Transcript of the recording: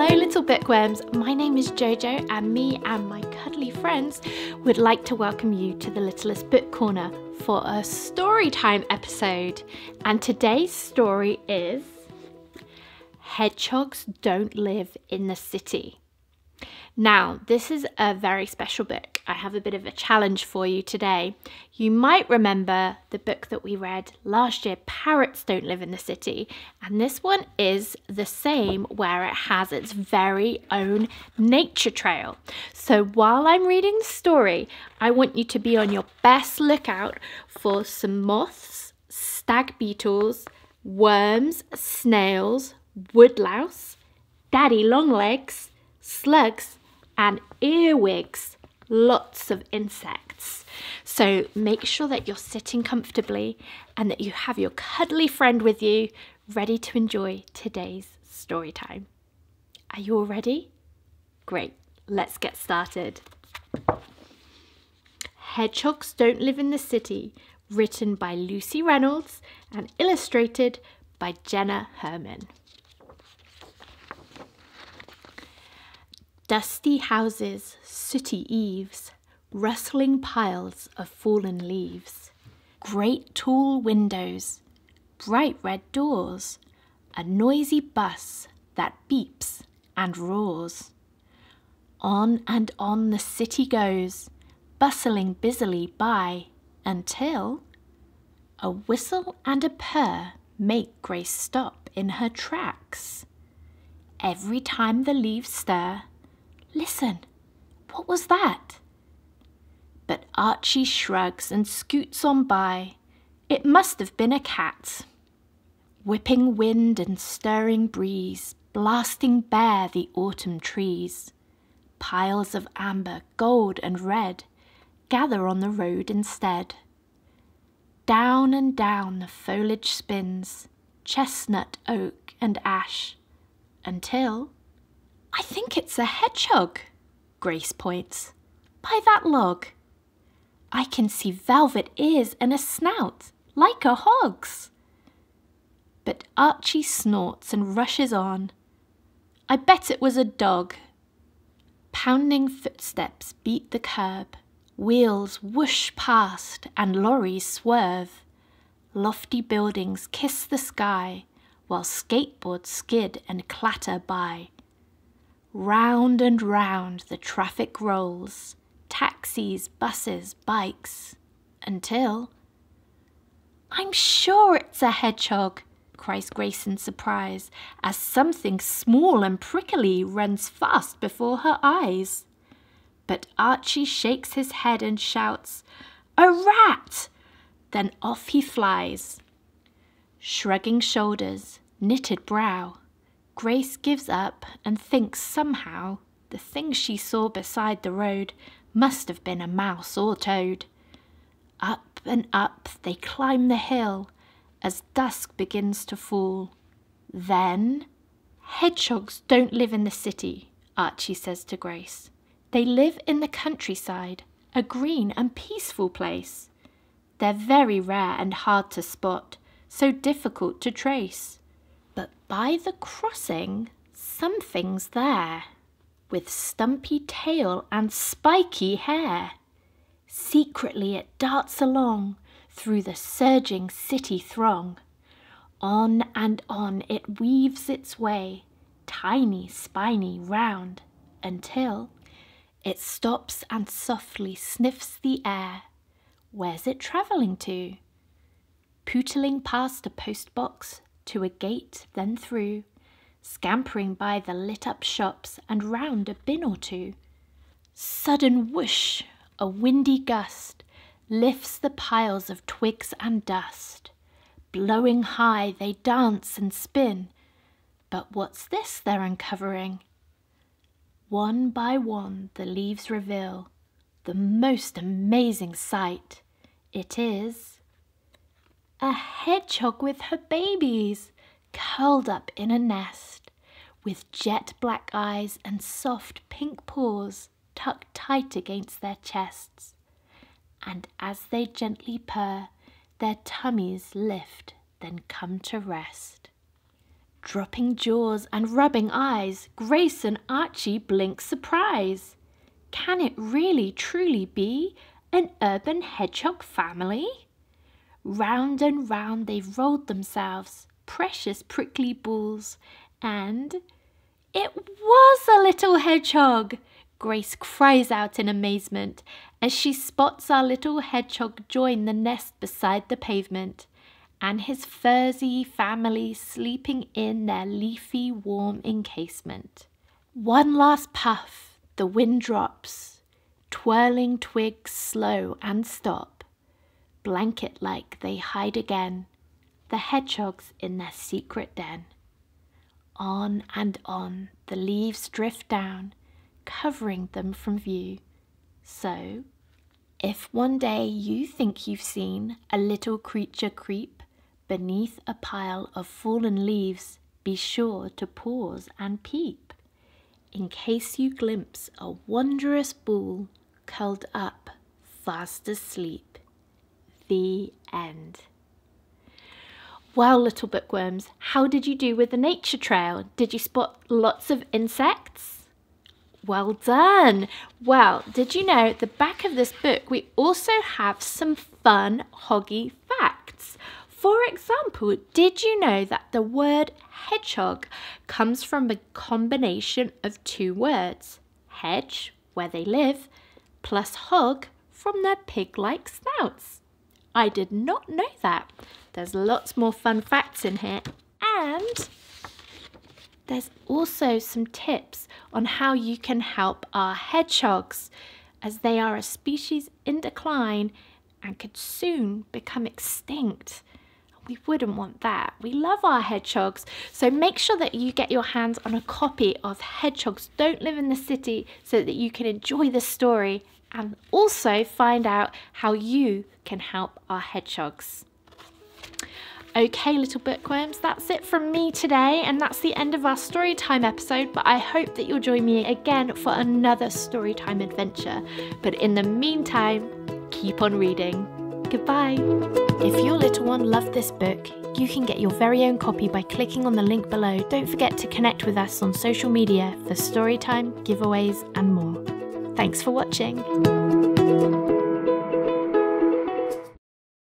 Hello little bookworms, my name is JoJo and me and my cuddly friends would like to welcome you to the Littlest Book Corner for a Storytime episode. And today's story is Hedgehogs Don't Live in the City. Now, this is a very special book. I have a bit of a challenge for you today. You might remember the book that we read last year, Parrots Don't Live in the City. And this one is the same, where it has its very own nature trail. So while I'm reading the story, I want you to be on your best lookout for some moths, stag beetles, worms, snails, woodlouse, daddy longlegs, slugs, and earwigs. Lots of insects. So make sure that you're sitting comfortably and that you have your cuddly friend with you, ready to enjoy today's story time. Are you all ready? Great, let's get started. Hedgehogs Don't Live in the City, written by Lucy Reynolds and illustrated by Jenna Herman. Dusty houses, sooty eaves, rustling piles of fallen leaves, great tall windows, bright red doors, a noisy bus that beeps and roars. On and on the city goes, bustling busily by, until a whistle and a purr make Grace stop in her tracks. Every time the leaves stir, listen, what was that? But Archie shrugs and scoots on by. It must have been a cat. Whipping wind and stirring breeze, blasting bare the autumn trees. Piles of amber, gold and red gather on the road instead. Down and down the foliage spins, chestnut, oak and ash, until I think it's a hedgehog, Grace points. By that log. I can see velvet ears and a snout, like a hog's. But Archie snorts and rushes on. I bet it was a dog. Pounding footsteps beat the curb. Wheels whoosh past and lorries swerve. Lofty buildings kiss the sky, while skateboards skid and clatter by. Round and round the traffic rolls, taxis, buses, bikes, until I'm sure it's a hedgehog, cries Grace in surprise, as something small and prickly runs fast before her eyes. But Archie shakes his head and shouts, "A rat!" Then off he flies. Shrugging shoulders, knitted brow, Grace gives up and thinks somehow the thing she saw beside the road must have been a mouse or toad. Up and up they climb the hill as dusk begins to fall. Then, hedgehogs don't live in the city, Archie says to Grace. They live in the countryside, a green and peaceful place. They're very rare and hard to spot, so difficult to trace. But by the crossing, something's there, with stumpy tail and spiky hair. Secretly it darts along through the surging city throng. On and on it weaves its way, tiny, spiny, round, until it stops and softly sniffs the air. Where's it travelling to? Pootling past a postbox, to a gate, then through, scampering by the lit-up shops and round a bin or two. Sudden whoosh, a windy gust lifts the piles of twigs and dust. Blowing high they dance and spin, but what's this they're uncovering? One by one the leaves reveal the most amazing sight. It is a hedgehog with her babies, curled up in a nest, with jet black eyes and soft pink paws tucked tight against their chests. And as they gently purr, their tummies lift, then come to rest. Dropping jaws and rubbing eyes, Grace and Archie blink surprise. Can it really truly be an urban hedgehog family? Round and round they rolled themselves, precious prickly balls, and it was a little hedgehog! Grace cries out in amazement as she spots our little hedgehog join the nest beside the pavement, and his furzy family sleeping in their leafy warm encasement. One last puff, the wind drops, twirling twigs slow and stop. Blanket-like they hide again, the hedgehogs in their secret den. On and on the leaves drift down, covering them from view. So, if one day you think you've seen a little creature creep beneath a pile of fallen leaves, be sure to pause and peep, in case you glimpse a wondrous ball curled up fast asleep. The end. Well, little bookworms, how did you do with the nature trail? Did you spot lots of insects? Well done! Well, did you know at the back of this book we also have some fun Hoggy Facts? For example, did you know that the word hedgehog comes from a combination of two words? Hedge, where they live, plus hog, from their pig-like snouts. I did not know that. There's lots more fun facts in here, and there's also some tips on how you can help our hedgehogs, as they are a species in decline and could soon become extinct. We wouldn't want that. We love our hedgehogs, so make sure that you get your hands on a copy of Hedgehogs Don't Live in the City so that you can enjoy the story and also find out how you can help our hedgehogs. Okay, little bookworms, that's it from me today, and that's the end of our Storytime episode, but I hope that you'll join me again for another Storytime adventure. But in the meantime, keep on reading. Goodbye. If your little one loved this book, you can get your very own copy by clicking on the link below. Don't forget to connect with us on social media for Storytime, giveaways and more. Thanks for watching.